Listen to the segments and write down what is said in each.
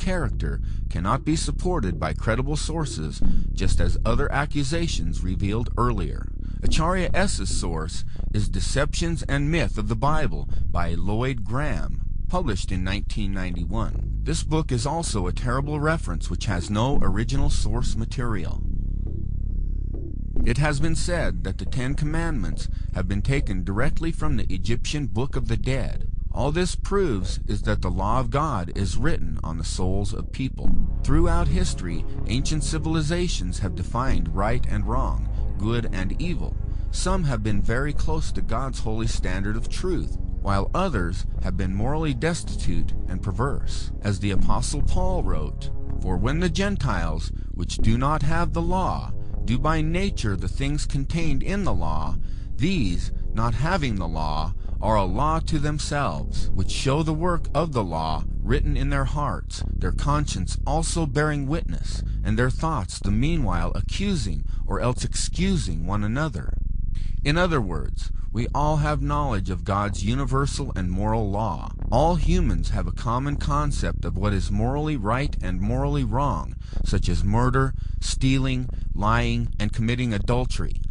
character cannot be supported by credible sources, just as other accusations revealed earlier. Acharya S.'s source is Deceptions and Myth of the Bible by Lloyd Graham, published in 1991. This book is also a terrible reference which has no original source material. It has been said that the Ten Commandments have been taken directly from the Egyptian Book of the Dead. All this proves is that the law of God is written on the souls of people. Throughout history, ancient civilizations have defined right and wrong, good and evil. Some have been very close to God's holy standard of truth, while others have been morally destitute and perverse. As the Apostle Paul wrote, "For when the Gentiles, which do not have the law, do by nature the things contained in the law, these, not having the law, are a law to themselves, which show the work of the law written in their hearts, their conscience also bearing witness, and their thoughts the meanwhile accusing or else excusing one another." In other words, we all have knowledge of God's universal and moral law. All humans have a common concept of what is morally right and morally wrong, such as murder, stealing, lying, and committing adultery.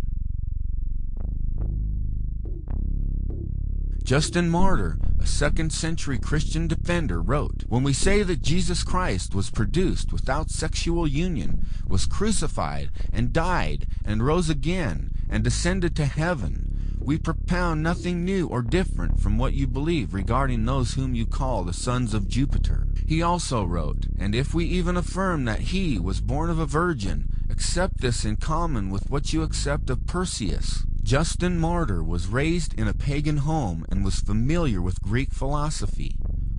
Justin Martyr, a 2nd century Christian defender, wrote, "When we say that Jesus Christ was produced without sexual union, was crucified and died and rose again and descended to heaven, we propound nothing new or different from what you believe regarding those whom you call the sons of Jupiter." He also wrote, "And if we even affirm that he was born of a virgin, accept this in common with what you accept of Perseus." Justin Martyr was raised in a pagan home and was familiar with Greek philosophy.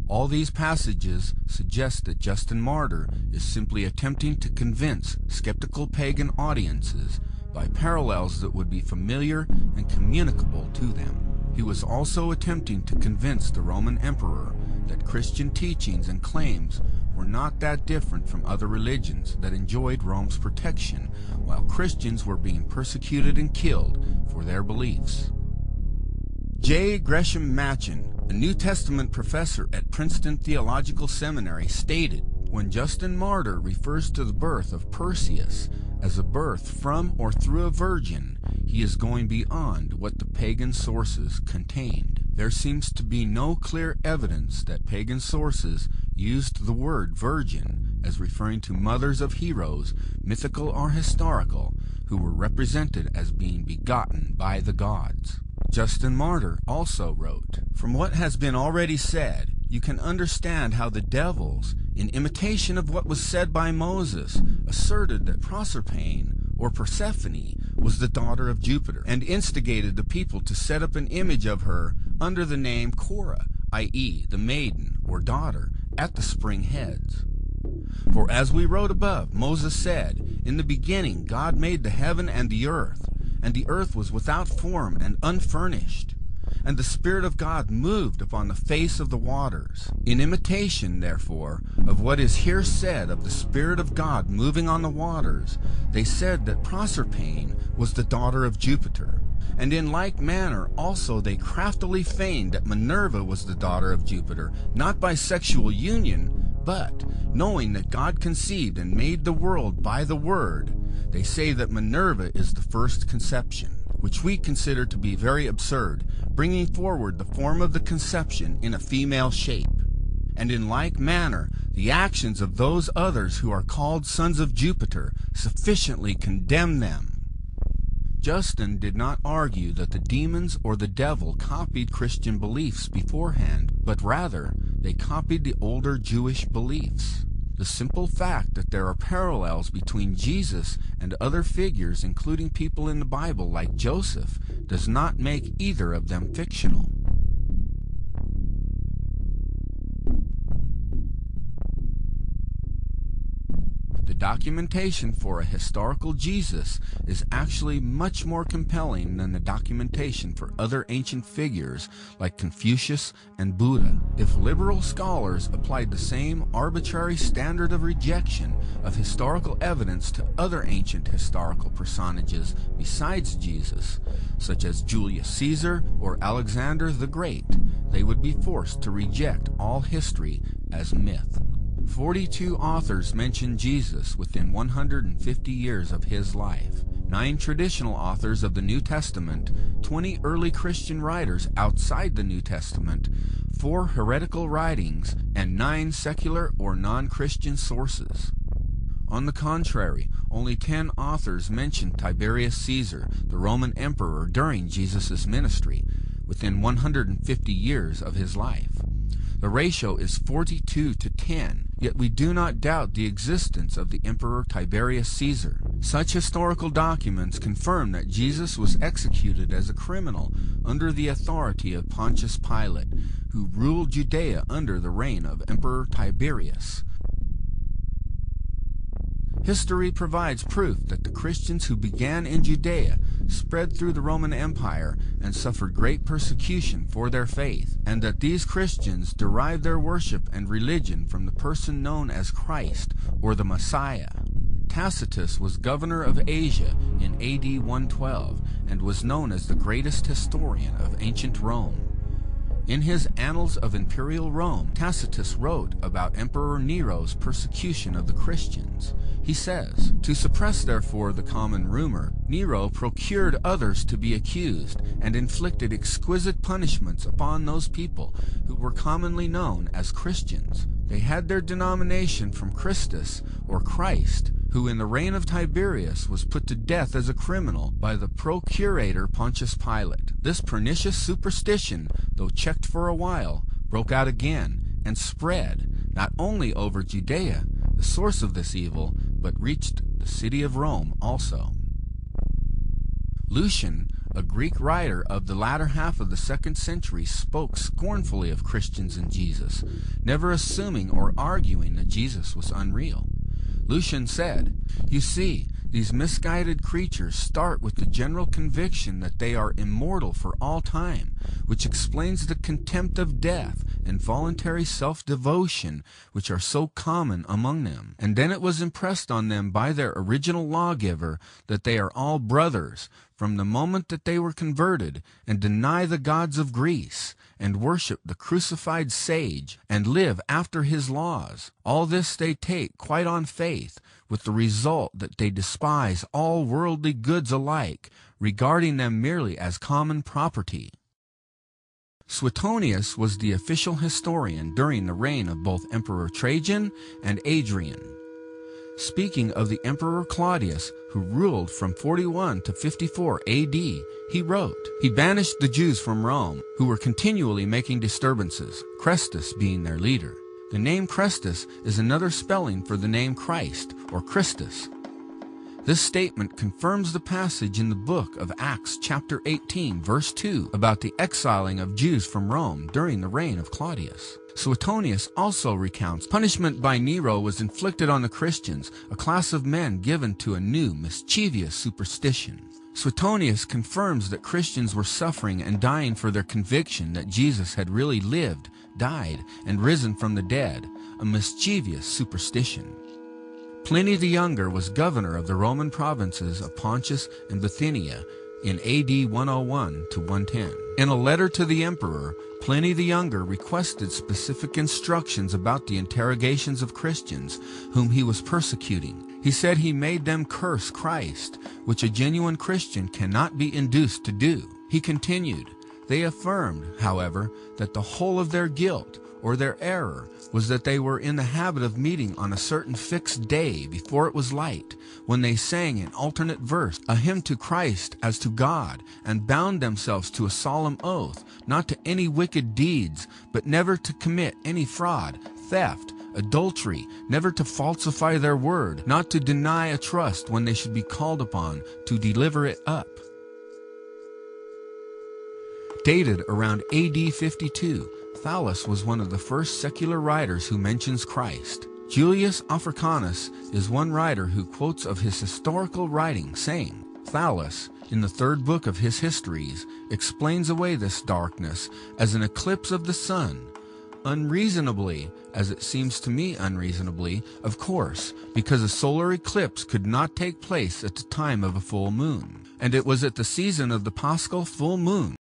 All these passages suggest that Justin Martyr is simply attempting to convince skeptical pagan audiences by parallels that would be familiar and communicable to them. He was also attempting to convince the Roman emperor that Christian teachings and claims were not that different from other religions that enjoyed Rome's protection, while Christians were being persecuted and killed for their beliefs. J. Gresham Machen, a New Testament professor at Princeton Theological Seminary, stated, "When Justin Martyr refers to the birth of Perseus as a birth from or through a virgin, he is going beyond what the pagan sources contained. There seems to be no clear evidence that pagan sources used the word virgin as referring to mothers of heroes, mythical or historical, who were represented as being begotten by the gods." Justin Martyr also wrote, "From what has been already said, you can understand how the devils, in imitation of what was said by Moses, asserted that Proserpine, or Persephone, was the daughter of Jupiter, and instigated the people to set up an image of her under the name Cora, i.e., the maiden, or daughter, at the spring heads. For as we wrote above, Moses said, 'In the beginning God made the heaven and the earth was without form and unfurnished, and the Spirit of God moved upon the face of the waters.' In imitation, therefore, of what is here said of the Spirit of God moving on the waters, they said that Proserpine was the daughter of Jupiter. And in like manner also they craftily feigned that Minerva was the daughter of Jupiter, not by sexual union, but, knowing that God conceived and made the world by the Word, they say that Minerva is the first conception, which we consider to be very absurd, bringing forward the form of the conception in a female shape. And in like manner, the actions of those others who are called sons of Jupiter sufficiently condemn them." Justin did not argue that the demons or the devil copied Christian beliefs beforehand, but rather they copied the older Jewish beliefs. The simple fact that there are parallels between Jesus and other figures, including people in the Bible like Joseph, does not make either of them fictional. The documentation for a historical Jesus is actually much more compelling than the documentation for other ancient figures like Confucius and Buddha. If liberal scholars applied the same arbitrary standard of rejection of historical evidence to other ancient historical personages besides Jesus, such as Julius Caesar or Alexander the Great, they would be forced to reject all history as myth. 42 authors mention Jesus within 150 years of his life. 9 traditional authors of the New Testament, 20 early Christian writers outside the New Testament, 4 heretical writings, and 9 secular or non-Christian sources. On the contrary, only 10 authors mention Tiberius Caesar, the Roman emperor, during Jesus' ministry, within 150 years of his life. The ratio is 42 to 10, yet we do not doubt the existence of the Emperor Tiberius Caesar. Such historical documents confirm that Jesus was executed as a criminal under the authority of Pontius Pilate, who ruled Judea under the reign of Emperor Tiberius. History provides proof that the Christians who began in Judea spread through the Roman Empire and suffered great persecution for their faith, and that these Christians derived their worship and religion from the person known as Christ, or the Messiah. Tacitus was governor of Asia in AD 112 and was known as the greatest historian of ancient Rome. In his Annals of Imperial Rome, Tacitus wrote about Emperor Nero's persecution of the Christians. He says, "To suppress therefore the common rumor, Nero procured others to be accused, and inflicted exquisite punishments upon those people who were commonly known as Christians. They had their denomination from Christus, or Christ, who in the reign of Tiberius was put to death as a criminal by the procurator Pontius Pilate. This pernicious superstition, though checked for a while, broke out again, and spread, not only over Judea, the source of this evil, but reached the city of Rome also." Lucian, a Greek writer of the latter half of the 2nd century, spoke scornfully of Christians and Jesus, never assuming or arguing that Jesus was unreal. Lucian said, "You see, these misguided creatures start with the general conviction that they are immortal for all time, which explains the contempt of death and voluntary self-devotion which are so common among them. And then it was impressed on them by their original lawgiver that they are all brothers from the moment that they were converted, and deny the gods of Greece, and worship the crucified sage, and live after his laws. All this they take quite on faith, with the result that they despise all worldly goods alike, regarding them merely as common property." Suetonius was the official historian during the reign of both Emperor Trajan and Adrian. Speaking of the Emperor Claudius, who ruled from 41 to 54 AD, he wrote, "He banished the Jews from Rome, who were continually making disturbances, Chrestus being their leader." The name Chrestus is another spelling for the name Christ, or Christus. This statement confirms the passage in the book of Acts chapter 18, verse 2, about the exiling of Jews from Rome during the reign of Claudius. Suetonius also recounts punishment by Nero was inflicted on the Christians, a class of men given to a new, mischievous superstition. Suetonius confirms that Christians were suffering and dying for their conviction that Jesus had really lived, died, and risen from the dead, a mischievous superstition. Pliny the Younger was governor of the Roman provinces of Pontus and Bithynia in AD 101 to 110. In a letter to the emperor, Pliny the Younger requested specific instructions about the interrogations of Christians whom he was persecuting. He said he made them curse Christ, which a genuine Christian cannot be induced to do. He continued, "They affirmed, however, that the whole of their guilt, or their error, was that they were in the habit of meeting on a certain fixed day before it was light, when they sang in alternate verse a hymn to Christ as to God, and bound themselves to a solemn oath, not to any wicked deeds, but never to commit any fraud, theft, adultery, never to falsify their word, not to deny a trust when they should be called upon to deliver it up." Dated around AD 52, Thallus was one of the first secular writers who mentions Christ. Julius Africanus is one writer who quotes of his historical writing, saying, "Thallus, in the 3rd book of his Histories, explains away this darkness as an eclipse of the sun, unreasonably, as it seems to me unreasonably, of course, because a solar eclipse could not take place at the time of a full moon, and it was at the season of the Paschal full moon